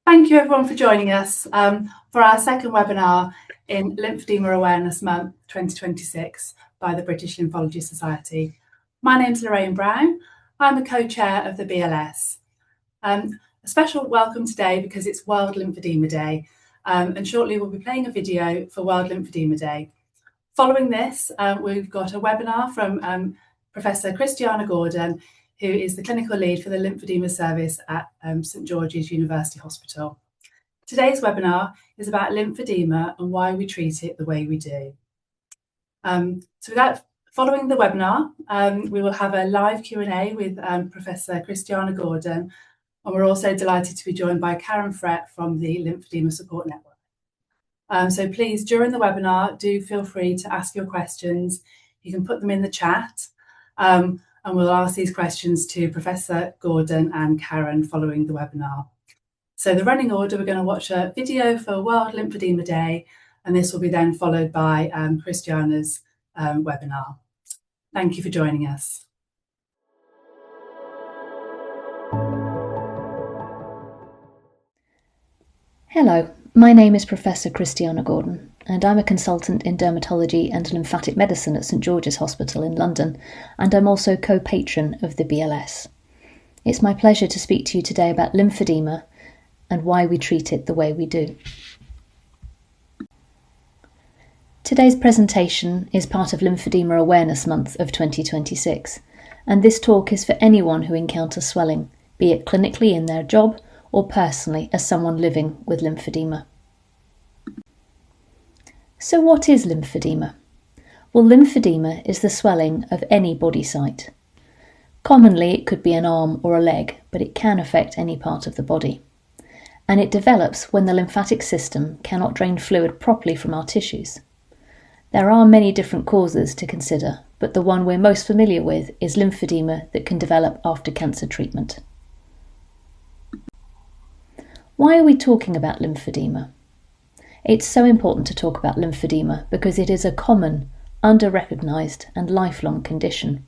Thank you everyone for joining us for our second webinar in Lymphoedema Awareness Month 2026 by the British Lymphology Society. My name's Lorraine Brown. I'm a co-chair of the BLS. A special welcome today because it's World Lymphoedema Day, and shortly we'll be playing a video for World Lymphoedema Day. Following this, we've got a webinar from Professor Kristiana Gordon, who is the clinical lead for the Lymphoedema service at St George's University Hospital. Today's webinar is about lymphedema and why we treat it the way we do. Following the webinar, we will have a live Q&A with Professor Kristiana Gordon, and we're also delighted to be joined by Karen Frett from the Lymphoedema Support Network. So please, during the webinar, do feel free to ask your questions. You can put them in the chat. And we'll ask these questions to Professor Gordon and Karen following the webinar. So the running order, we're going to watch a video for World Lymphoedema Day, and this will be then followed by Kristiana's webinar. Thank you for joining us. Hello, my name is Professor Kristiana Gordon, and I'm a consultant in dermatology and lymphatic medicine at St George's Hospital in London, and I'm also co-patron of the BLS. It's my pleasure to speak to you today about lymphedema and why we treat it the way we do. Today's presentation is part of Lymphoedema Awareness Month of 2026, and this talk is for anyone who encounters swelling, be it clinically in their job or personally as someone living with lymphedema. So what is lymphedema? Well, lymphedema is the swelling of any body site. Commonly it could be an arm or a leg, but it can affect any part of the body. And it develops when the lymphatic system cannot drain fluid properly from our tissues. There are many different causes to consider, but the one we're most familiar with is lymphedema that can develop after cancer treatment. Why are we talking about lymphedema? It's so important to talk about lymphedema because it is a common, under-recognised and lifelong condition.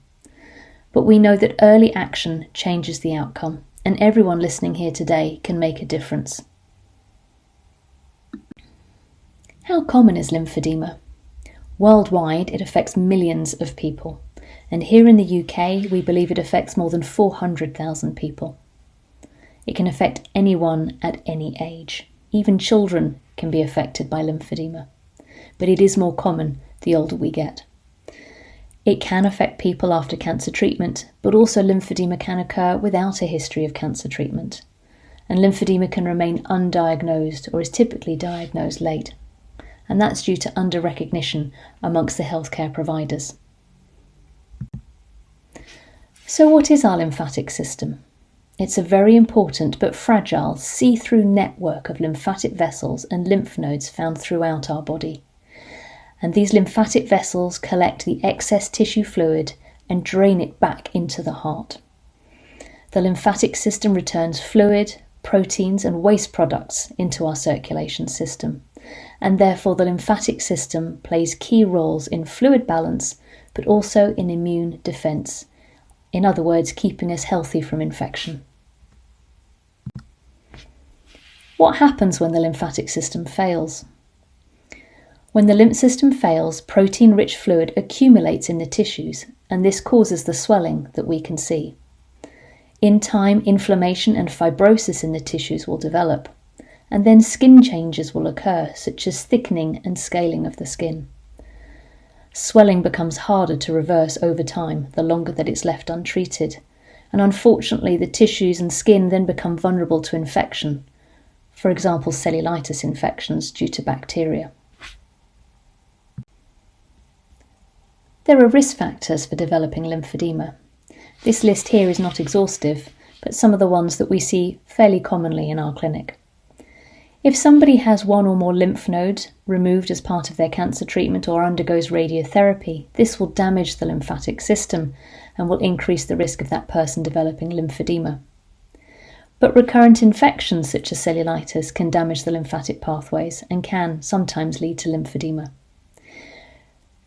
But we know that early action changes the outcome, and everyone listening here today can make a difference. How common is lymphedema? Worldwide, it affects millions of people, and here in the UK, we believe it affects more than 400,000 people. It can affect anyone at any age. Even children can be affected by lymphedema, but it is more common the older we get. It can affect people after cancer treatment, but also lymphedema can occur without a history of cancer treatment. And lymphedema can remain undiagnosed or is typically diagnosed late. And that's due to under-recognition amongst the healthcare providers. So what is our lymphatic system? It's a very important but fragile see-through network of lymphatic vessels and lymph nodes found throughout our body. And these lymphatic vessels collect the excess tissue fluid and drain it back into the heart. The lymphatic system returns fluid, proteins and waste products into our circulation system. And therefore the lymphatic system plays key roles in fluid balance, but also in immune defense. In other words, keeping us healthy from infection. What happens when the lymphatic system fails? When the lymph system fails, protein-rich fluid accumulates in the tissues, and this causes the swelling that we can see. In time, inflammation and fibrosis in the tissues will develop, and then skin changes will occur, such as thickening and scaling of the skin. Swelling becomes harder to reverse over time, the longer that it's left untreated, and unfortunately the tissues and skin then become vulnerable to infection, for example cellulitis infections due to bacteria. There are risk factors for developing lymphedema. This list here is not exhaustive, but some of the ones that we see fairly commonly in our clinic. If somebody has one or more lymph nodes removed as part of their cancer treatment or undergoes radiotherapy, this will damage the lymphatic system and will increase the risk of that person developing lymphedema. But recurrent infections such as cellulitis can damage the lymphatic pathways and can sometimes lead to lymphedema.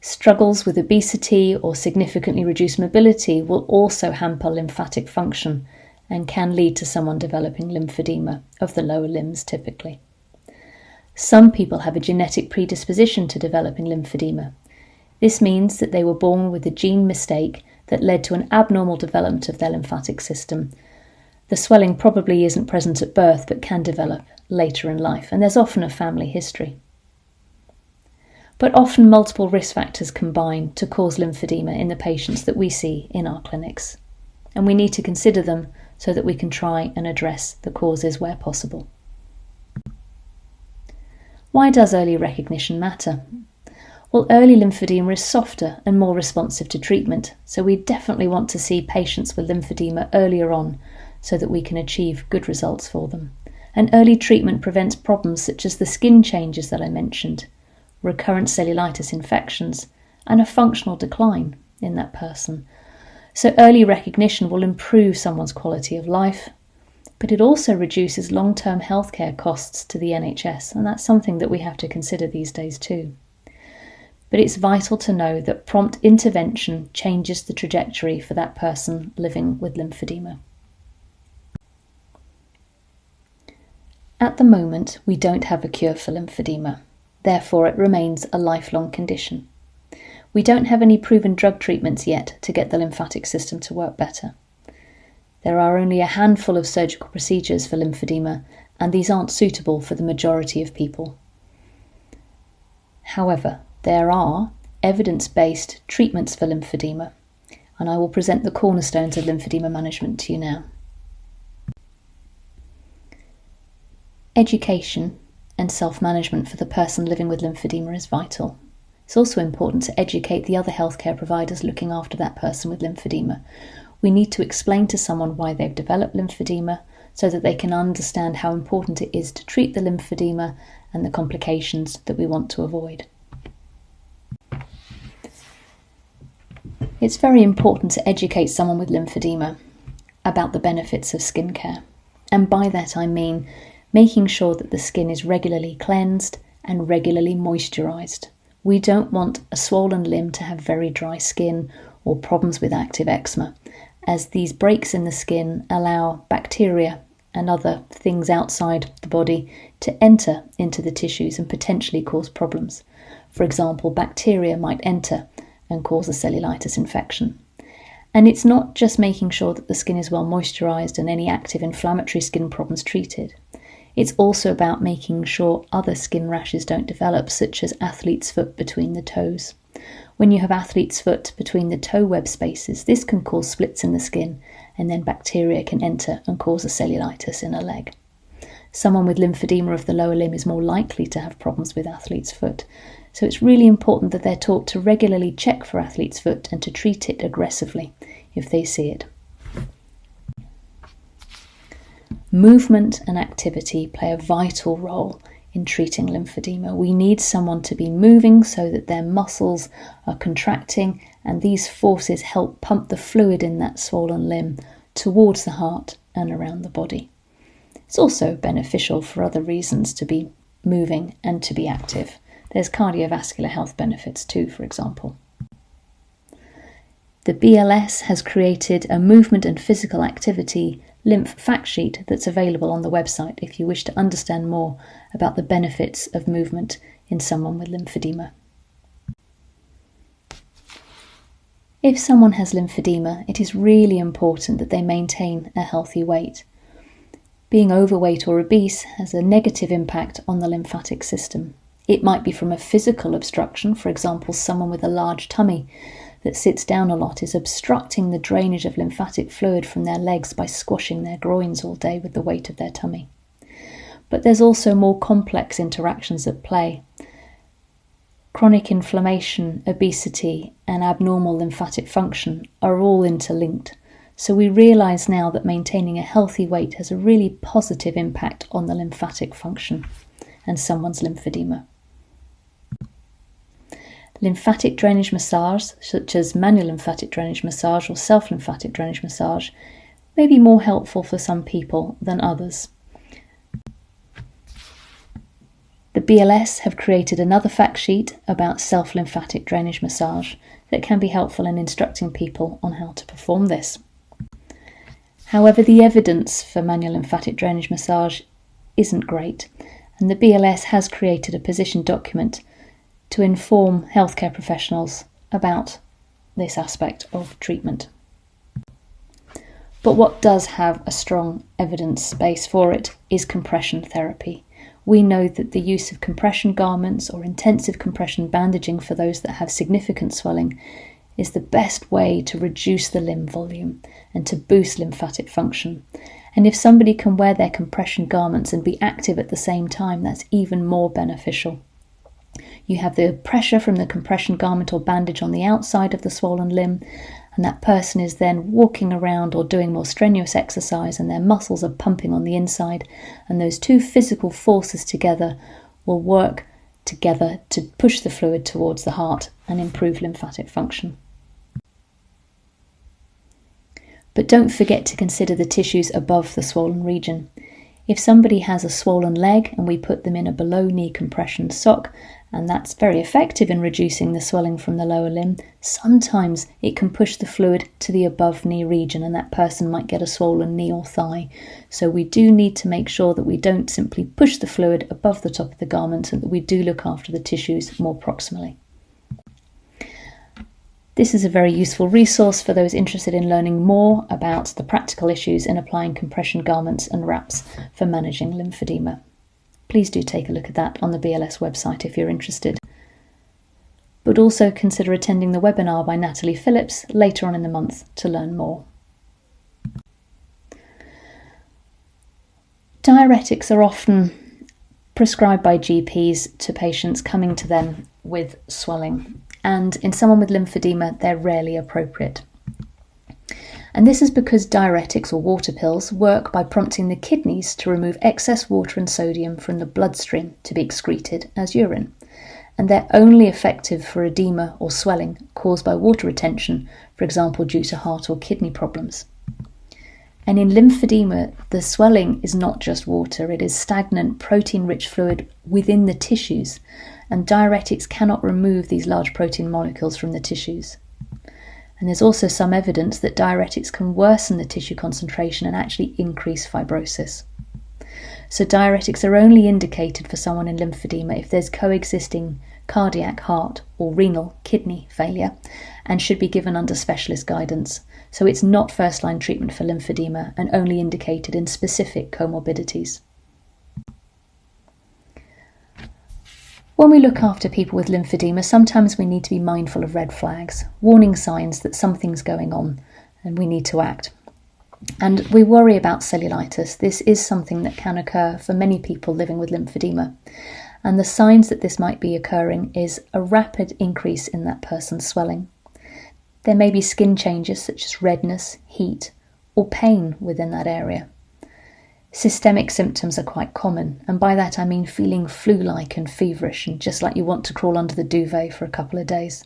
Struggles with obesity or significantly reduced mobility will also hamper lymphatic function and can lead to someone developing lymphedema of the lower limbs typically. Some people have a genetic predisposition to developing lymphedema. This means that they were born with a gene mistake that led to an abnormal development of their lymphatic system. The swelling probably isn't present at birth but can develop later in life, and there's often a family history. But often multiple risk factors combine to cause lymphedema in the patients that we see in our clinics, and we need to consider them so that we can try and address the causes where possible. Why does early recognition matter? Well, early lymphedema is softer and more responsive to treatment, so we definitely want to see patients with lymphedema earlier on so that we can achieve good results for them. And early treatment prevents problems such as the skin changes that I mentioned, recurrent cellulitis infections, and a functional decline in that person. So early recognition will improve someone's quality of life, but it also reduces long-term healthcare costs to the NHS, and that's something that we have to consider these days too. But it's vital to know that prompt intervention changes the trajectory for that person living with lymphedema. At the moment, we don't have a cure for lymphedema. Therefore, it remains a lifelong condition. We don't have any proven drug treatments yet to get the lymphatic system to work better. There are only a handful of surgical procedures for lymphedema, and these aren't suitable for the majority of people. However, there are evidence-based treatments for lymphedema, and I will present the cornerstones of lymphedema management to you now. Education and self-management for the person living with lymphedema is vital. It's also important to educate the other healthcare providers looking after that person with lymphedema. We need to explain to someone why they've developed lymphedema so that they can understand how important it is to treat the lymphedema and the complications that we want to avoid. It's very important to educate someone with lymphedema about the benefits of skin care. And by that I mean making sure that the skin is regularly cleansed and regularly moisturised. We don't want a swollen limb to have very dry skin or problems with active eczema, as these breaks in the skin allow bacteria and other things outside the body to enter into the tissues and potentially cause problems. For example, bacteria might enter and cause a cellulitis infection. And it's not just making sure that the skin is well moisturised and any active inflammatory skin problems treated. It's also about making sure other skin rashes don't develop, such as athlete's foot between the toes. When you have athlete's foot between the toe web spaces, this can cause splits in the skin, and then bacteria can enter and cause a cellulitis in a leg. Someone with lymphedema of the lower limb is more likely to have problems with athlete's foot, so it's really important that they're taught to regularly check for athlete's foot and to treat it aggressively if they see it. Movement and activity play a vital role in treating lymphedema. We need someone to be moving so that their muscles are contracting, and these forces help pump the fluid in that swollen limb towards the heart and around the body. It's also beneficial for other reasons to be moving and to be active. There's cardiovascular health benefits too, for example. The BLS has created a movement and physical activity lymph fact sheet that's available on the website if you wish to understand more about the benefits of movement in someone with lymphedema. If someone has lymphedema, it is really important that they maintain a healthy weight. Being overweight or obese has a negative impact on the lymphatic system. It might be from a physical obstruction, for example, someone with a large tummy that sits down a lot is obstructing the drainage of lymphatic fluid from their legs by squashing their groins all day with the weight of their tummy. But there's also more complex interactions at play. Chronic inflammation, obesity, and abnormal lymphatic function are all interlinked. So we realise now that maintaining a healthy weight has a really positive impact on the lymphatic function and someone's lymphedema. Lymphatic drainage massage, such as manual lymphatic drainage massage or self-lymphatic drainage massage, may be more helpful for some people than others. The BLS have created another fact sheet about self-lymphatic drainage massage that can be helpful in instructing people on how to perform this. However, the evidence for manual lymphatic drainage massage isn't great, and the BLS has created a position document to inform healthcare professionals about this aspect of treatment. But what does have a strong evidence base for it is compression therapy. We know that the use of compression garments or intensive compression bandaging for those that have significant swelling is the best way to reduce the limb volume and to boost lymphatic function. And if somebody can wear their compression garments and be active at the same time, that's even more beneficial. You have the pressure from the compression garment or bandage on the outside of the swollen limb, and that person is then walking around or doing more strenuous exercise, and their muscles are pumping on the inside, and those two physical forces together will work together to push the fluid towards the heart and improve lymphatic function. But don't forget to consider the tissues above the swollen region. If somebody has a swollen leg and we put them in a below knee compression sock, and that's very effective in reducing the swelling from the lower limb, sometimes it can push the fluid to the above knee region and that person might get a swollen knee or thigh. So we do need to make sure that we don't simply push the fluid above the top of the garment and that we do look after the tissues more proximally. This is a very useful resource for those interested in learning more about the practical issues in applying compression garments and wraps for managing lymphedema. Please do take a look at that on the BLS website if you're interested. But also consider attending the webinar by Natalie Phillips later on in the month to learn more. Diuretics are often prescribed by GPs to patients coming to them with swelling, and in someone with lymphedema they're rarely appropriate. And this is because diuretics or water pills work by prompting the kidneys to remove excess water and sodium from the bloodstream to be excreted as urine. And they're only effective for edema or swelling caused by water retention, for example due to heart or kidney problems. And in lymphedema, the swelling is not just water, it is stagnant, protein-rich fluid within the tissues, and diuretics cannot remove these large protein molecules from the tissues. And there's also some evidence that diuretics can worsen the tissue concentration and actually increase fibrosis. So diuretics are only indicated for someone in lymphedema if there's coexisting cardiac, heart or renal kidney failure and should be given under specialist guidance. So it's not first-line treatment for lymphedema and only indicated in specific comorbidities. When we look after people with lymphedema, sometimes we need to be mindful of red flags, warning signs that something's going on and we need to act. And we worry about cellulitis. This is something that can occur for many people living with lymphedema. And the signs that this might be occurring is a rapid increase in that person's swelling. There may be skin changes such as redness, heat, or pain within that area. Systemic symptoms are quite common, and by that I mean feeling flu-like and feverish and just like you want to crawl under the duvet for a couple of days.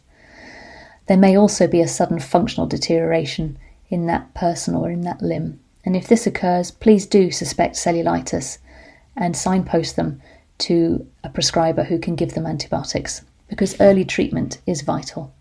There may also be a sudden functional deterioration in that person or in that limb, and if this occurs, please do suspect cellulitis and signpost them to a prescriber who can give them antibiotics, because early treatment is vital.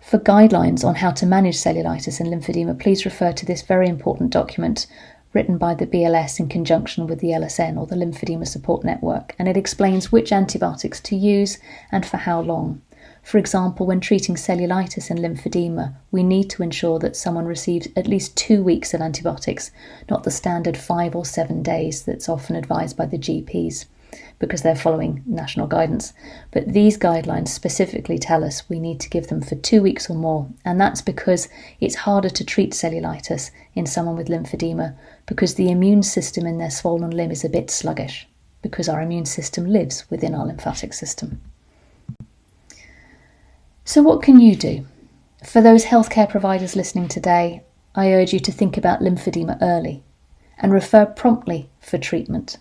For guidelines on how to manage cellulitis and lymphedema, please refer to this very important document written by the BLS in conjunction with the LSN or the Lymphedema Support Network, and it explains which antibiotics to use and for how long. For example, when treating cellulitis and lymphedema, we need to ensure that someone receives at least 2 weeks of antibiotics, not the standard 5 or 7 days that's often advised by the GPs, because they're following national guidance. But these guidelines specifically tell us we need to give them for 2 weeks or more, and that's because it's harder to treat cellulitis in someone with lymphedema because the immune system in their swollen limb is a bit sluggish, because our immune system lives within our lymphatic system. So what can you do? For those healthcare providers listening today, I urge you to think about lymphedema early and refer promptly for treatment.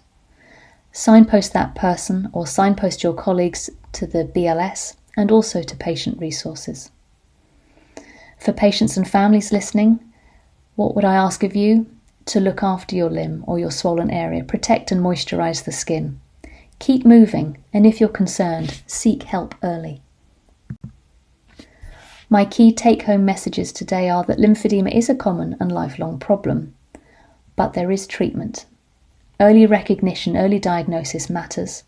Signpost that person or signpost your colleagues to the BLS and also to patient resources. For patients and families listening, what would I ask of you? To look after your limb or your swollen area, protect and moisturise the skin. Keep moving, and if you're concerned, seek help early. My key take-home messages today are that lymphedema is a common and lifelong problem, but there is treatment. Early recognition, early diagnosis matters.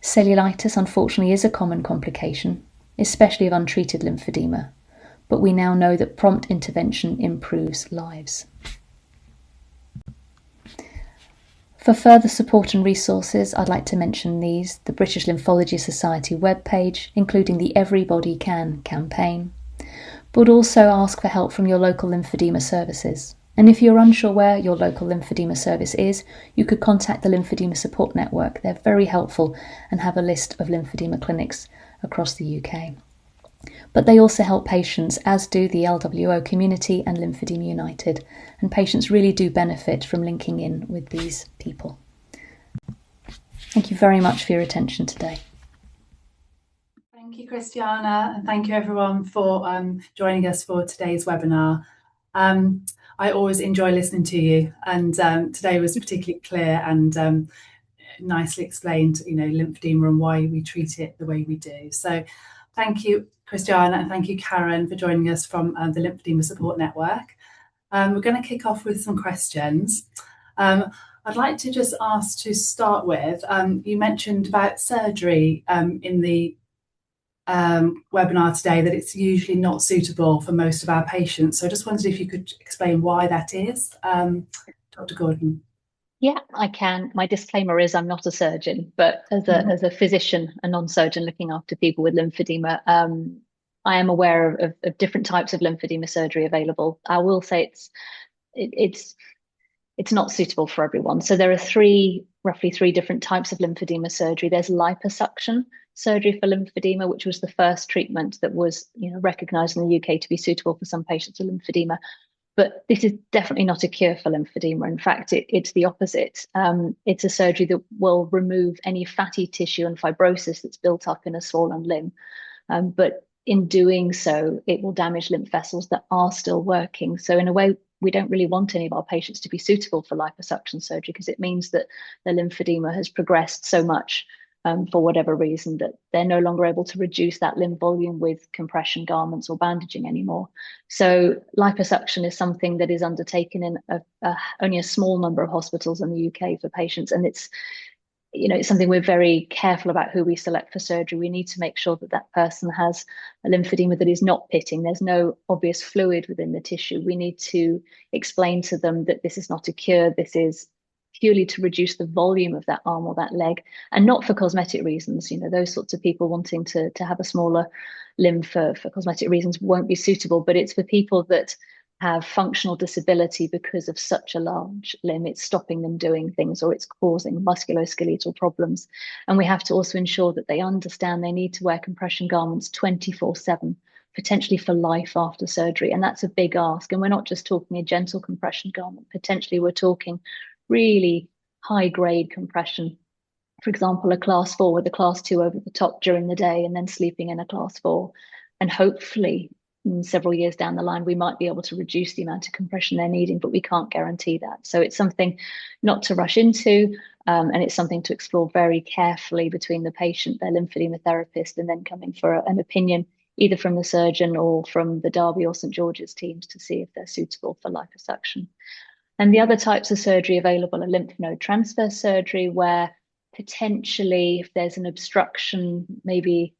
Cellulitis, unfortunately, is a common complication, especially of untreated lymphedema, but we now know that prompt intervention improves lives. For further support and resources, I'd like to mention these: the British Lymphology Society webpage, including the Everybody Can campaign, but also ask for help from your local lymphedema services. And if you're unsure where your local lymphedema service is, you could contact the Lymphoedema Support Network. They're very helpful and have a list of lymphedema clinics across the UK. But they also help patients, as do the LWO community and Lymphoedema United, and patients really do benefit from linking in with these people. Thank you very much for your attention today. Thank you, Kristiana, and thank you everyone for joining us for today's webinar. I always enjoy listening to you, and today was particularly clear and nicely explained, lymphedema and why we treat it the way we do. So thank you, Kristiana, and thank you, Karen, for joining us from the Lymphoedema Support Network. We're going to kick off with some questions. I'd like to just ask to start with, you mentioned about surgery in the webinar today, that it's usually not suitable for most of our patients. So I just wondered if you could explain why that is, Dr. Gordon. Yeah, I can. My disclaimer is I'm not a surgeon, but as a physician, a non-surgeon looking after people with lymphedema, I am aware of different types of lymphedema surgery available. I will say it's not suitable for everyone. So there are roughly three different types of lymphedema surgery. There's liposuction surgery for lymphedema, which was the first treatment that was recognized in the UK to be suitable for some patients with lymphedema. But this is definitely not a cure for lymphedema. In fact, it's the opposite. It's a surgery that will remove any fatty tissue and fibrosis that's built up in a swollen limb. But in doing so, it will damage lymph vessels that are still working. So in a way, we don't really want any of our patients to be suitable for liposuction surgery, because it means that the lymphedema has progressed so much for whatever reason that they're no longer able to reduce that limb volume with compression garments or bandaging anymore. So liposuction is something that is undertaken in only a small number of hospitals in the UK for patients, and it's something we're very careful about who we select for surgery. We need to make sure that that person has a lymphedema that is not pitting. There's no obvious fluid within the tissue. We need to explain to them that this is not a cure. This is purely to reduce the volume of that arm or that leg, and not for cosmetic reasons. Those sorts of people wanting to have a smaller limb for cosmetic reasons won't be suitable, but it's for people that have functional disability because of such a large limb. It's stopping them doing things, or it's causing musculoskeletal problems. And we have to also ensure that they understand they need to wear compression garments 24/7, potentially for life after surgery. And that's a big ask. And we're not just talking a gentle compression garment. Potentially we're talking really high grade compression. For example, a class 4 with a class 2 over the top during the day, and then sleeping in a class 4. And hopefully several years down the line, we might be able to reduce the amount of compression they're needing, but we can't guarantee that. So it's something not to rush into, and it's something to explore very carefully between the patient, their lymphedema therapist, and then coming for an opinion either from the surgeon or from the Derby or St George's teams to see if they're suitable for liposuction. And the other types of surgery available are lymph node transfer surgery, where potentially if there's an obstruction, maybe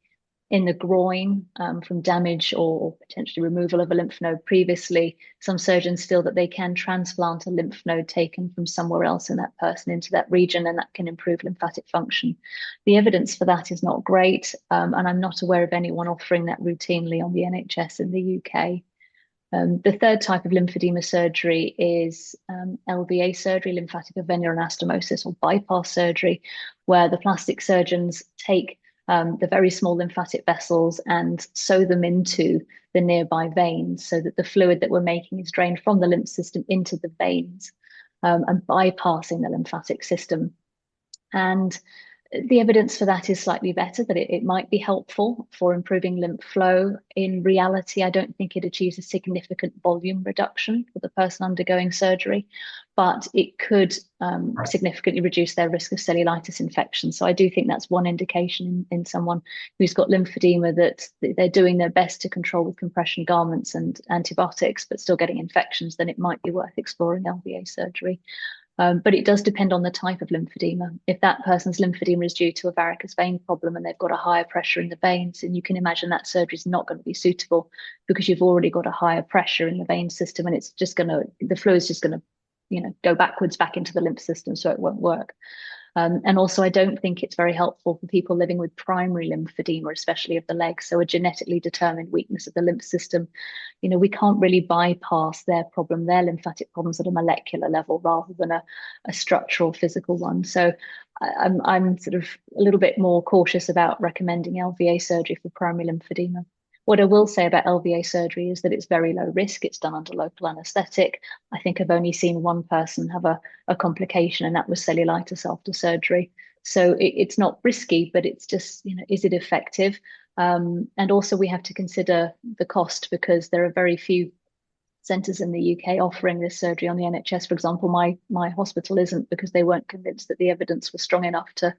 in the groin from damage or potentially removal of a lymph node previously, some surgeons feel that they can transplant a lymph node taken from somewhere else in that person into that region, and that can improve lymphatic function. The evidence for that is not great, and I'm not aware of anyone offering that routinely on the NHS in the UK. The third type of lymphedema surgery is LVA surgery, lymphatic venular anastomosis, or bypass surgery, where the plastic surgeons take the very small lymphatic vessels and sew them into the nearby veins, so that the fluid that we're making is drained from the lymph system into the veins, and bypassing the lymphatic system. And The evidence for that is slightly better, that it might be helpful for improving lymph flow. In reality, I don't think it achieves a significant volume reduction for the person undergoing surgery, but it could significantly reduce their risk of cellulitis infection. So I do think that's one indication in someone who's got lymphedema, that they're doing their best to control with compression garments and antibiotics, but still getting infections. Then it might be worth exploring LVA surgery. But it does depend on the type of lymphedema. If that person's lymphedema is due to a varicose vein problem and they've got a higher pressure in the veins, and you can imagine that surgery is not going to be suitable because you've already got a higher pressure in the vein system, and it's just going to, the flow is just going to, go backwards back into the lymph system, so it won't work. And also, I don't think it's very helpful for people living with primary lymphedema, especially of the legs, so a genetically determined weakness of the lymph system. We can't really bypass their problem, their lymphatic problems at a molecular level rather than a structural physical one. So I'm sort of a little bit more cautious about recommending LVA surgery for primary lymphedema. What I will say about LVA surgery is that it's very low risk. It's done under local anaesthetic. I think I've only seen one person have a complication, and that was cellulitis after surgery. So it's not risky, but it's just, is it effective? And also we have to consider the cost, because there are very few centres in the UK offering this surgery on the NHS. For example, my hospital isn't, because they weren't convinced that the evidence was strong enough to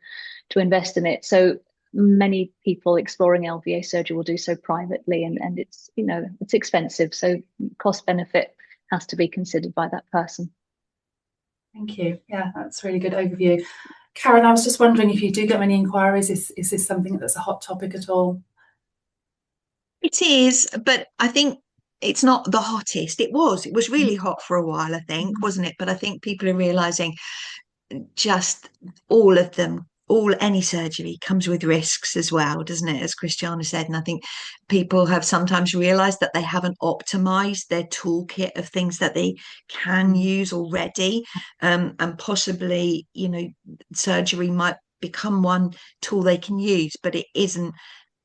invest in it. So many people exploring LVA surgery will do so privately, and it's it's expensive, so cost benefit has to be considered by that person. Thank you. Yeah, that's a really good overview. Karen, I was just wondering if you do get many inquiries. Is this something that's a hot topic at all? It is, but I think it's not the hottest. It was really hot for a while, I think, wasn't it? But I think people are realizing just all of them, any surgery comes with risks as well, doesn't it? As Kristiana said. And I think people have sometimes realized that they haven't optimized their toolkit of things that they can use already. And possibly, surgery might become one tool they can use, but it isn't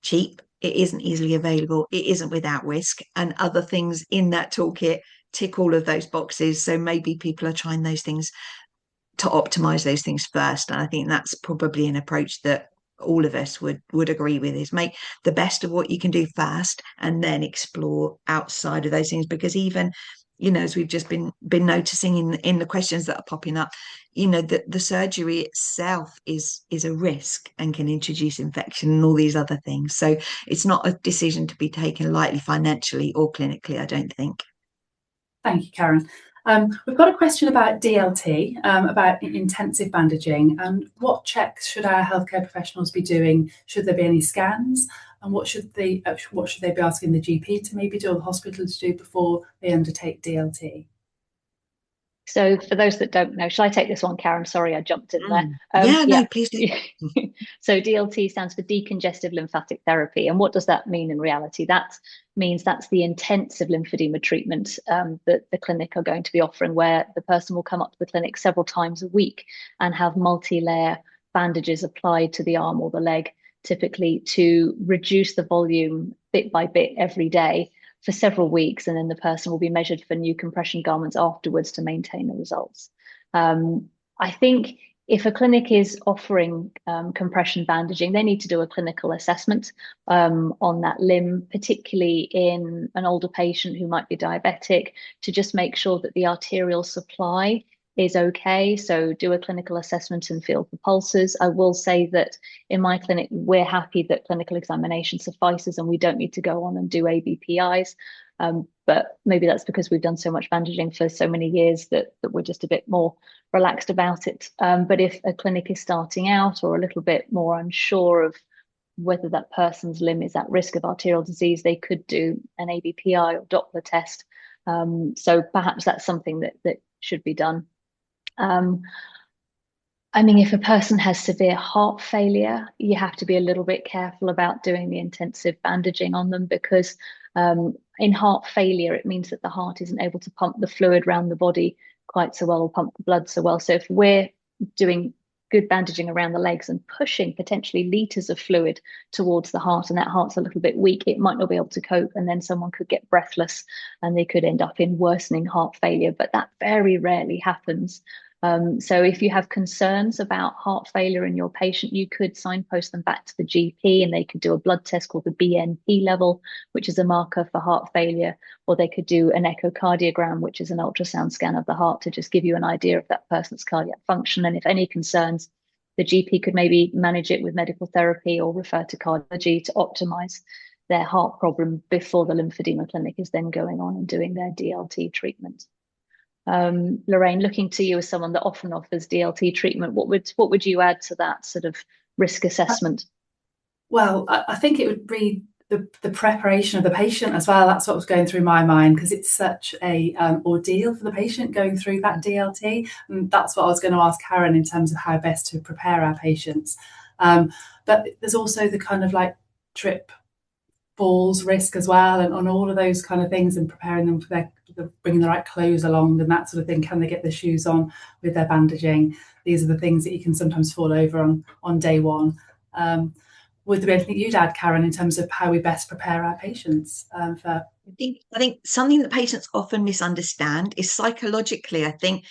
cheap. It isn't easily available. It isn't without risk. And other things in that toolkit tick all of those boxes. So maybe people are trying those things to optimize those things first. And I think that's probably an approach that all of us would agree with, is make the best of what you can do first and then explore outside of those things. Because even, as we've just been noticing in the questions that are popping up, the surgery itself is a risk and can introduce infection and all these other things. So it's not a decision to be taken lightly financially or clinically, I don't think. Thank you, Karen. We've got a question about DLT, about intensive bandaging, and what checks should our healthcare professionals be doing? Should there be any scans? And what should they be asking the GP to maybe do, or the hospital to do, before they undertake DLT? So for those that don't know, shall I take this one, Karen? Sorry, I jumped in there. No, please do. So DLT stands for decongestive lymphatic therapy. And what does that mean in reality? That means that's the intensive lymphedema treatment that the clinic are going to be offering, where the person will come up to the clinic several times a week and have multi-layer bandages applied to the arm or the leg, typically to reduce the volume bit by bit every day for several weeks, and then the person will be measured for new compression garments afterwards to maintain the results. I think if a clinic is offering compression bandaging, they need to do a clinical assessment on that limb, particularly in an older patient who might be diabetic, to just make sure that the arterial supply is okay. So do a clinical assessment and feel for pulses. I will say that in my clinic, we're happy that clinical examination suffices and we don't need to go on and do ABPIs. But maybe that's because we've done so much bandaging for so many years that we're just a bit more relaxed about it. But if a clinic is starting out or a little bit more unsure of whether that person's limb is at risk of arterial disease, they could do an ABPI or Doppler test. So perhaps that's something that should be done. I mean, if a person has severe heart failure, you have to be a little bit careful about doing the intensive bandaging on them, because in heart failure, it means that the heart isn't able to pump the fluid around the body quite so well, or pump the blood so well. So if we're doing good bandaging around the legs and pushing potentially liters of fluid towards the heart, and that heart's a little bit weak, it might not be able to cope, and then someone could get breathless and they could end up in worsening heart failure. But that very rarely happens. So if you have concerns about heart failure in your patient, you could signpost them back to the GP, and they could do a blood test called the BNP level, which is a marker for heart failure, or they could do an echocardiogram, which is an ultrasound scan of the heart, to just give you an idea of that person's cardiac function. And if any concerns, the GP could maybe manage it with medical therapy or refer to cardiology to optimize their heart problem before the lymphedema clinic is then going on and doing their DLT treatment. Lorraine, looking to you as someone that often offers DLT treatment, what would you add to that sort of risk assessment? Well, I think it would be the preparation of the patient as well. That's what was going through my mind, because it's such a ordeal for the patient going through that DLT. And that's what I was going to ask Karen in terms of how best to prepare our patients. But there's also the kind of like trip falls risk as well, and on all of those kind of things, and preparing them for bringing the right clothes along and that sort of thing. Can they get their shoes on with their bandaging? These are the things that you can sometimes fall over on day one. Would there be anything you'd add, Karen, in terms of how we best prepare our patients for? I think something that patients often misunderstand is psychologically, I think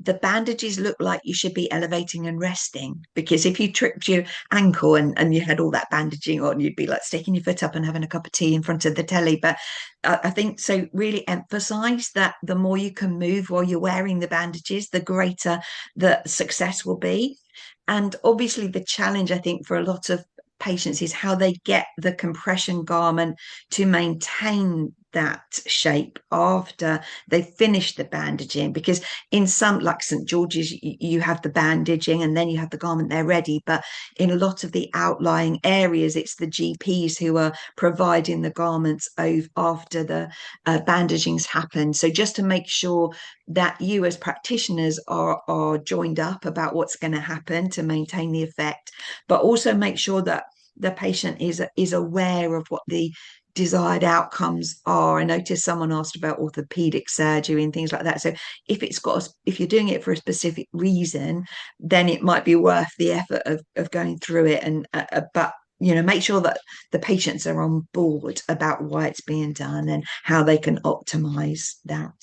the bandages look like you should be elevating and resting, because if you tripped your ankle and you had all that bandaging on, you'd be like sticking your foot up and having a cup of tea in front of the telly. But I think so really emphasize that the more you can move while you're wearing the bandages, the greater the success will be. And obviously the challenge, I think, for a lot of patients is how they get the compression garment to maintain that shape after they finish the bandaging, because in some, like St George's, you have the bandaging and then you have the garment there ready, but in a lot of the outlying areas it's the GPs who are providing the garments after the bandagings happen. So just to make sure that you as practitioners are joined up about what's going to happen to maintain the effect, but also make sure that the patient is aware of what the desired outcomes are. I noticed someone asked about orthopedic surgery and things like that. So if you're doing it for a specific reason, then it might be worth the effort of going through it. And but make sure that the patients are on board about why it's being done and how they can optimize that.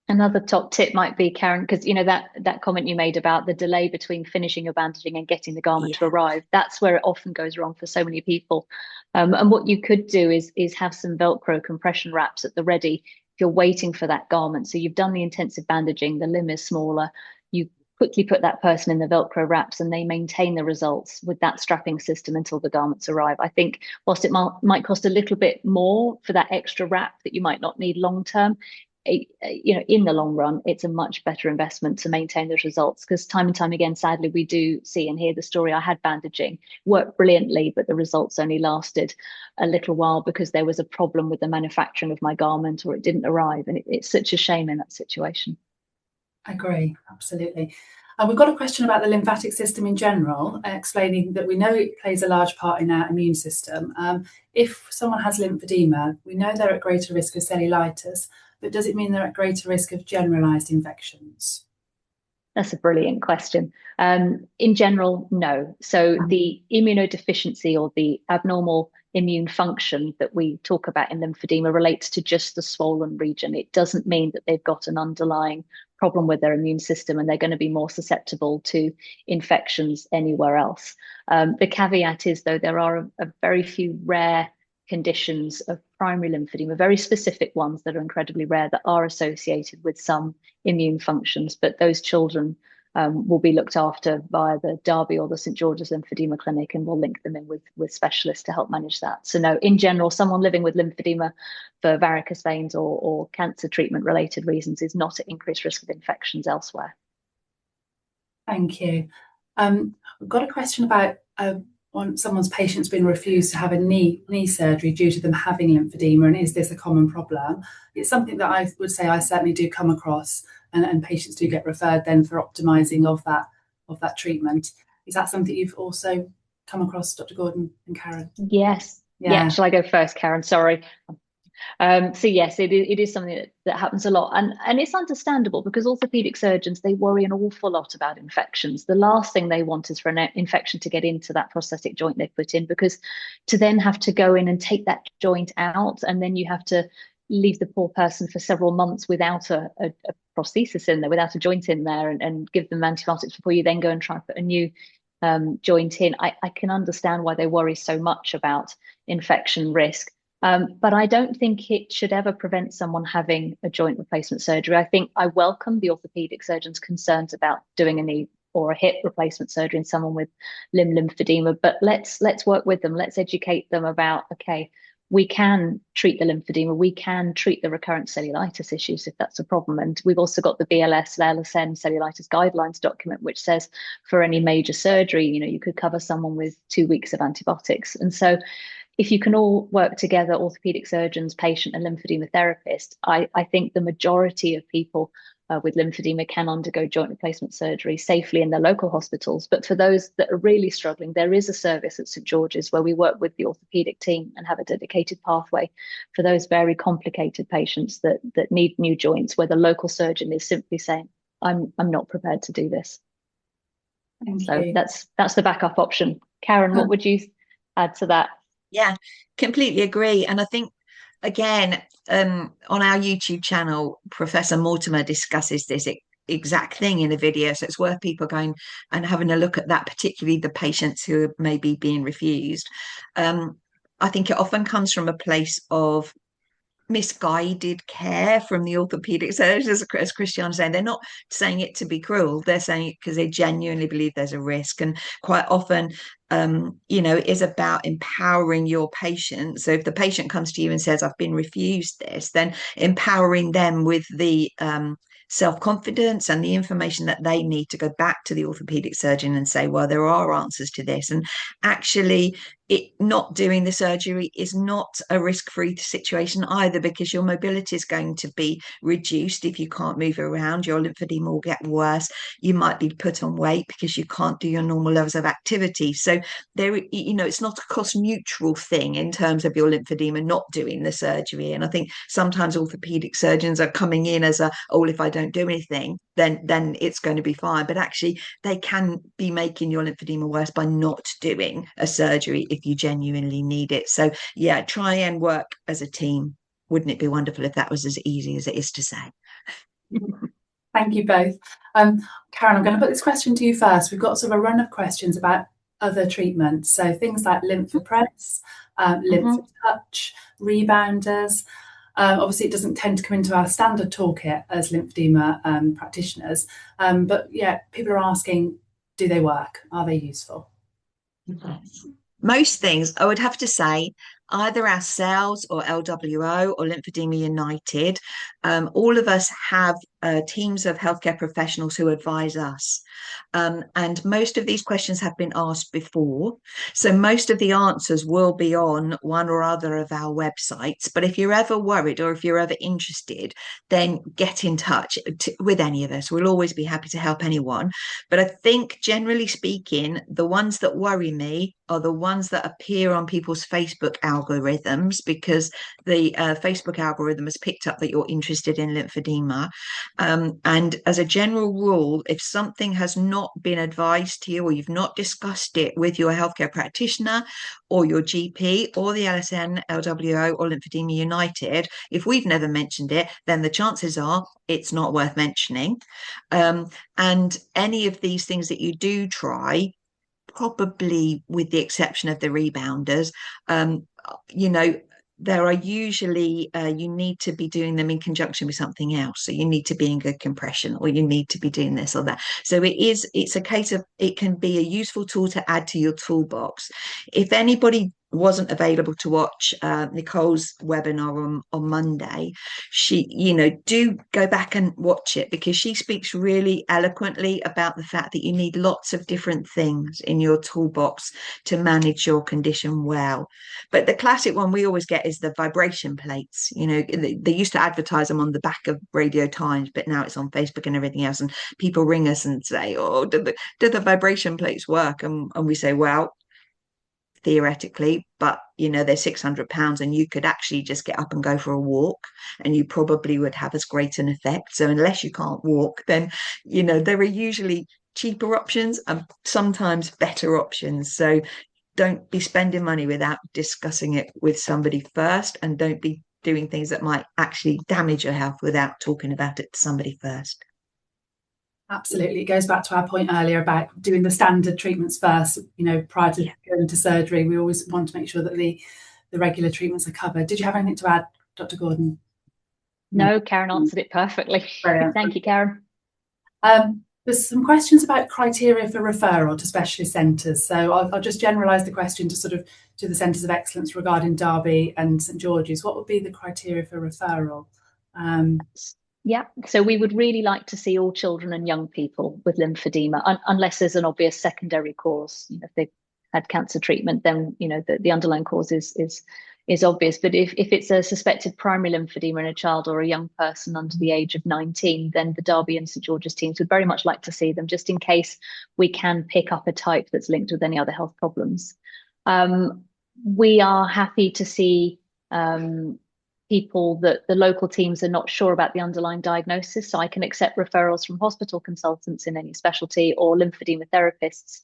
Another top tip might be, Karen, because that comment you made about the delay between finishing your bandaging and getting the garment to arrive, that's where it often goes wrong for so many people. And what you could do is have some Velcro compression wraps at the ready if you're waiting for that garment. So you've done the intensive bandaging, the limb is smaller, you quickly put that person in the Velcro wraps and they maintain the results with that strapping system until the garments arrive. I think whilst it might cost a little bit more for that extra wrap that you might not need long term, in the long run, it's a much better investment to maintain those results, because time and time again, sadly, we do see and hear the story. I had bandaging, worked brilliantly, but the results only lasted a little while because there was a problem with the manufacturing of my garment, or it didn't arrive. And it's such a shame in that situation. I agree, absolutely. We've got a question about the lymphatic system in general, explaining that we know it plays a large part in our immune system. If someone has lymphedema, we know they're at greater risk of cellulitis, but does it mean they're at greater risk of generalized infections? That's a brilliant question. In general, no. So the immunodeficiency or the abnormal immune function that we talk about in lymphedema relates to just the swollen region. It doesn't mean that they've got an underlying problem with their immune system and they're going to be more susceptible to infections anywhere else. The caveat is, though, there are a very few rare conditions of primary lymphedema, very specific ones that are incredibly rare, that are associated with some immune functions, but those children will be looked after by the Derby or the St George's Lymphedema Clinic, and we'll link them in with specialists to help manage that. So no, in general, someone living with lymphedema for varicose veins or cancer treatment related reasons is not at increased risk of infections elsewhere. Thank you. We've got a question about someone's patient's been refused to have a knee surgery due to them having lymphedema, and is this a common problem? It's something that I would say I certainly do come across, and patients do get referred then for optimizing of that treatment. Is that something you've also come across, Dr. Gordon and Karen? Yes. Yeah. Shall I go first, Karen? Sorry. So yes, it is something that happens a lot, and it's understandable, because orthopedic surgeons, they worry an awful lot about infections. The last thing they want is for an infection to get into that prosthetic joint they put in, because to then have to go in and take that joint out, and then you have to leave the poor person for several months without a prosthesis in there, without a joint in there, and give them antibiotics before you then go and try and put a new joint in. I can understand why they worry so much about infection risk. But I don't think it should ever prevent someone having a joint replacement surgery. I think I welcome the orthopedic surgeon's concerns about doing a knee or a hip replacement surgery in someone with lymphedema, but let's work with them. Let's educate them about, okay, we can treat the lymphedema, we can treat the recurrent cellulitis issues if that's a problem. And we've also got the BLS, LSN cellulitis guidelines document, which says for any major surgery, you could cover someone with 2 weeks of antibiotics. And so if you can all work together, orthopedic surgeons, patient and lymphedema therapist, I think the majority of people with lymphedema can undergo joint replacement surgery safely in their local hospitals. But for those that are really struggling, there is a service at St George's where we work with the orthopedic team and have a dedicated pathway for those very complicated patients that need new joints, where the local surgeon is simply saying, I'm not prepared to do this. Thank so you. That's the backup option. Karen, what would you add to that? Yeah, completely agree. And I think, again, on our YouTube channel, Professor Mortimer discusses this exact thing in a video. So it's worth people going and having a look at that, particularly the patients who are maybe being refused. I think it often comes from a place of misguided care from the orthopedic surgeons, as Kristiana saying. They're not saying it to be cruel, they're saying it because they genuinely believe there's a risk. And quite often it is about empowering your patient. So if the patient comes to you and says, I've been refused this, then empowering them with the self-confidence and the information that they need to go back to the orthopedic surgeon and say, well, there are answers to this. And actually, it not doing the surgery is not a risk-free situation either, because your mobility is going to be reduced if you can't move around. Your lymphedema will get worse. You might be put on weight because you can't do your normal levels of activity. So there, it's not a cost-neutral thing in terms of your lymphedema not doing the surgery. And I think sometimes orthopedic surgeons are coming in as if I don't do anything, then it's going to be fine. But actually, they can be making your lymphedema worse by not doing a surgery if you genuinely need it. So yeah, try and work as a team. Wouldn't it be wonderful if that was as easy as it is to say? Thank you both. Karen, I'm going to put this question to you first. We've got sort of a run of questions about other treatments. So things like lymphopress, lymphtouch, rebounders. Obviously, it doesn't tend to come into our standard toolkit as lymphedema practitioners. But yeah, people are asking, do they work? Are they useful? Most things, I would have to say, either ourselves or LWO or Lymphoedema United, all of us have teams of healthcare professionals who advise us. And most of these questions have been asked before. So most of the answers will be on one or other of our websites. But if you're ever worried or if you're ever interested, then get in touch with any of us. We'll always be happy to help anyone. But I think, generally speaking, the ones that worry me are the ones that appear on people's Facebook algorithms, because the Facebook algorithm has picked up that you're interested in lymphedema. And as a general rule, if something has not been advised to you, or you've not discussed it with your healthcare practitioner or your GP or the LSN, LWO or Lymphoedema United, if we've never mentioned it, then the chances are it's not worth mentioning. And any of these things that you do try, probably with the exception of the rebounders, there are usually you need to be doing them in conjunction with something else. So you need to be in good compression, or you need to be doing this or that. So it's a case of, it can be a useful tool to add to your toolbox. If anybody wasn't available to watch Nicole's webinar on Monday, she, do go back and watch it, because she speaks really eloquently about the fact that you need lots of different things in your toolbox to manage your condition well. But the classic one we always get is the vibration plates. They used to advertise them on the back of Radio Times, but now it's on Facebook and everything else. And people ring us and say, oh, do the vibration plates work? And we say, well, theoretically, but they're £600, and you could actually just get up and go for a walk, and you probably would have as great an effect. So unless you can't walk, then there are usually cheaper options and sometimes better options. So don't be spending money without discussing it with somebody first, and don't be doing things that might actually damage your health without talking about it to somebody first. Absolutely. It goes back to our point earlier about doing the standard treatments first, prior to going to surgery. We always want to make sure that the regular treatments are covered. Did you have anything to add, Dr. Gordon? No, Karen answered it perfectly. Thank you, Karen. There's some questions about criteria for referral to specialist centres. So I'll just generalise the question to the Centres of Excellence regarding Derby and St George's. What would be the criteria for referral? Yeah, so we would really like to see all children and young people with lymphedema, unless there's an obvious secondary cause. If they've had cancer treatment, then the underlying cause is obvious. But if it's a suspected primary lymphedema in a child or a young person under the age of 19, then the Derby and St George's teams would very much like to see them, just in case we can pick up a type that's linked with any other health problems. We are happy to see people that the local teams are not sure about the underlying diagnosis. So I can accept referrals from hospital consultants in any specialty or lymphedema therapists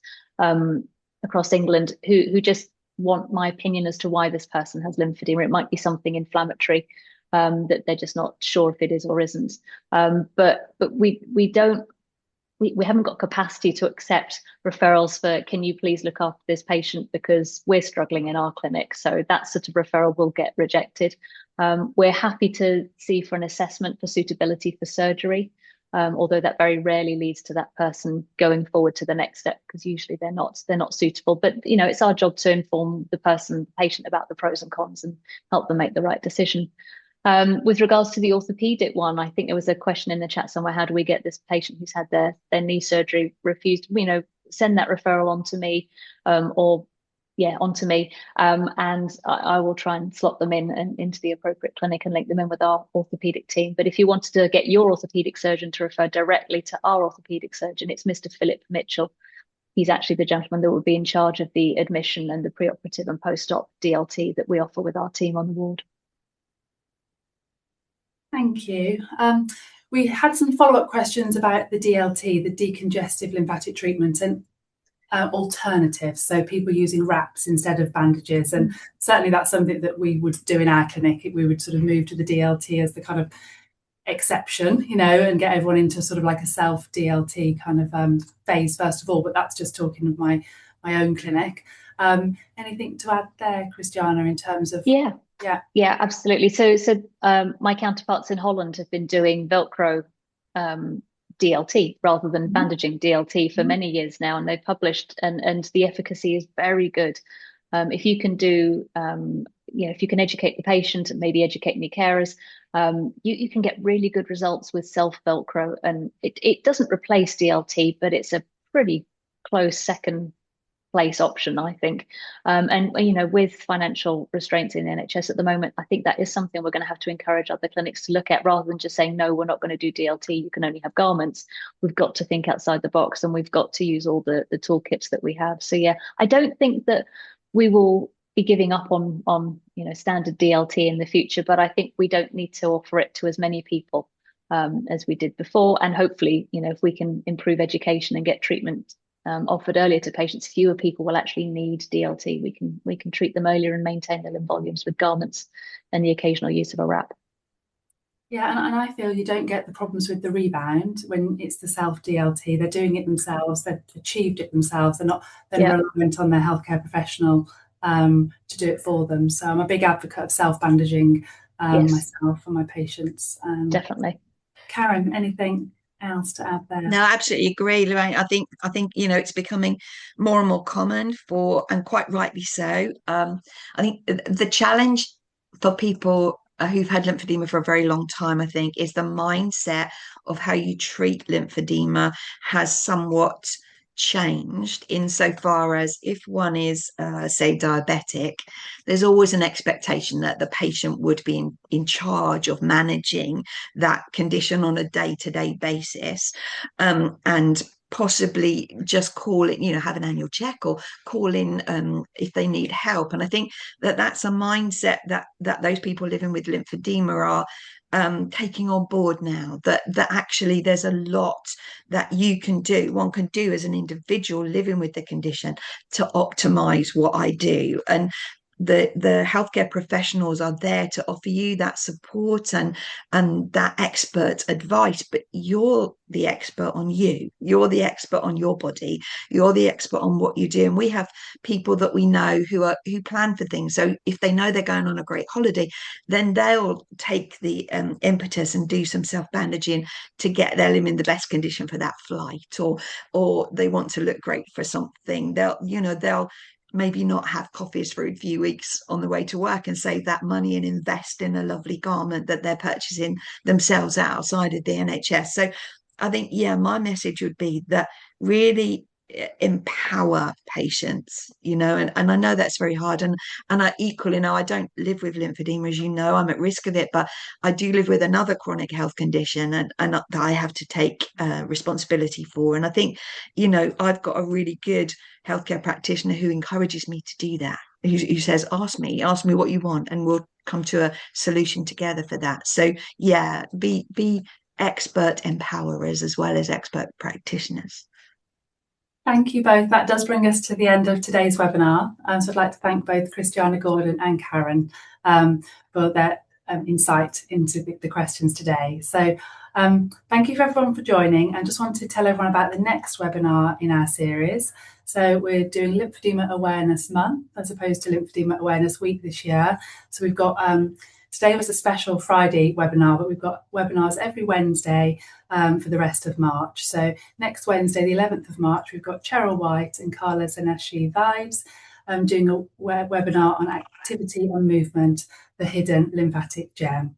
across England who just want my opinion as to why this person has lymphedema. It might be something inflammatory that they're just not sure if it is or isn't. But we haven't got capacity to accept referrals for, can you please look after this patient because we're struggling in our clinic. So that sort of referral will get rejected. We're happy to see for an assessment for suitability for surgery, although that very rarely leads to that person going forward to the next step, because usually they're not suitable. But it's our job to inform the patient about the pros and cons and help them make the right decision. With regards to the orthopedic one, I think there was a question in the chat somewhere: how do we get this patient who's had their knee surgery refused? Send that referral on to me, onto me, and I will try and slot them into the appropriate clinic and link them in with our orthopedic team. But if you wanted to get your orthopedic surgeon to refer directly to our orthopedic surgeon, it's Mr. Philip Mitchell. He's actually the gentleman that would be in charge of the admission and the preoperative and post-op DLT that we offer with our team on the ward. Thank you. We had some follow-up questions about the DLT, the decongestive lymphatic treatment, and alternatives. So people using wraps instead of bandages. And certainly that's something that we would do in our clinic. We would sort of move to the DLT as the kind of exception, and get everyone into sort of like a self DLT kind of phase first of all. But that's just talking of my own clinic. Anything to add there, Kristiana, in terms of... Yeah, absolutely. So my counterparts in Holland have been doing Velcro DLT rather than bandaging DLT for many years now, and they've published, and the efficacy is very good. If you can do, if you can educate the patient and maybe educate any carers, you can get really good results with self Velcro, and it doesn't replace DLT, but it's a pretty close second place option, I think. And with financial restraints in the NHS at the moment, I think that is something we're going to have to encourage other clinics to look at, rather than just saying, no, we're not going to do DLT, you can only have garments. We've got to think outside the box, and we've got to use all the toolkits that we have. So yeah, I don't think that we will be giving up on standard DLT in the future, but I think we don't need to offer it to as many people as we did before. And hopefully, if we can improve education and get treatment offered earlier to patients, fewer people will actually need DLT. We can treat them earlier and maintain their lymph volumes with garments and the occasional use of a wrap. Yeah, and I feel you don't get the problems with the rebound when it's the self DLT. They're doing it themselves. They've achieved it themselves. They're not reliant on their healthcare professional to do it for them. So I'm a big advocate of self bandaging myself and my patients. Definitely. Karen, anything else to add there? No, I absolutely agree, Lorraine. I think it's becoming more and more common and quite rightly so. I think the challenge for people who've had lymphedema for a very long time, I think, is the mindset of how you treat lymphedema has somewhat changed, insofar as if one is say diabetic, there's always an expectation that the patient would be in charge of managing that condition on a day-to-day basis, and possibly just call it, have an annual check or call in if they need help. And I think that's a mindset that those people living with lymphedema are taking on board now, that actually there's a lot that one can do as an individual living with the condition to optimize what I do. And the healthcare professionals are there to offer you that support and that expert advice, but you're the expert on you. You're the expert on your body. You're the expert on what you do. And we have people that we know who plan for things. So if they know they're going on a great holiday, then they'll take the impetus and do some self-bandaging to get their limb in the best condition for that flight, or they want to look great for something. They'll maybe not have coffees for a few weeks on the way to work and save that money and invest in a lovely garment that they're purchasing themselves outside of the NHS. So I think, my message would be that really empower patients, and I know that's very hard, and I equally know I don't live with lymphedema, as you know. I'm at risk of it, but I do live with another chronic health condition, and that I have to take responsibility for. And I think, I've got a really good healthcare practitioner who encourages me to do that, who says, ask me what you want, and we'll come to a solution together for that. So be expert empowerers as well as expert practitioners. Thank you both. That does bring us to the end of today's webinar. So I'd like to thank both Kristiana Gordon and Karen for their insight into the questions today. So thank you for everyone for joining, and just want to tell everyone about the next webinar in our series. So we're doing Lymphedema Awareness Month as opposed to Lymphedema Awareness Week this year. So we've got today was a special Friday webinar, but we've got webinars every Wednesday for the rest of March. So next Wednesday, the 11th of March, we've got Cheryl White and Carla Zaneshi Vibes doing a webinar on activity on movement, the hidden lymphatic gem.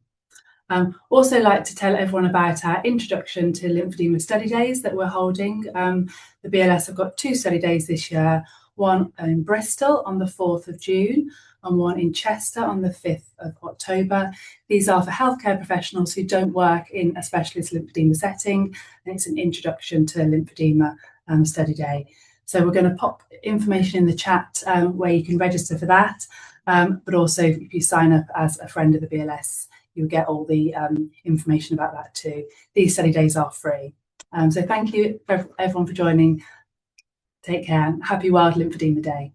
Also like to tell everyone about our introduction to lymphedema study days that we're holding. The BLS have got 2 study days this year, one in Bristol on the 4th of June and one in Chester on the 5th of October. These are for healthcare professionals who don't work in a specialist lymphedema setting, and it's an introduction to lymphedema study day. So we're going to pop information in the chat where you can register for that, but also if you sign up as a friend of the BLS, you'll get all the information about that too. These study days are free. So thank you everyone for joining. Take care. Happy World Lymphedema Day.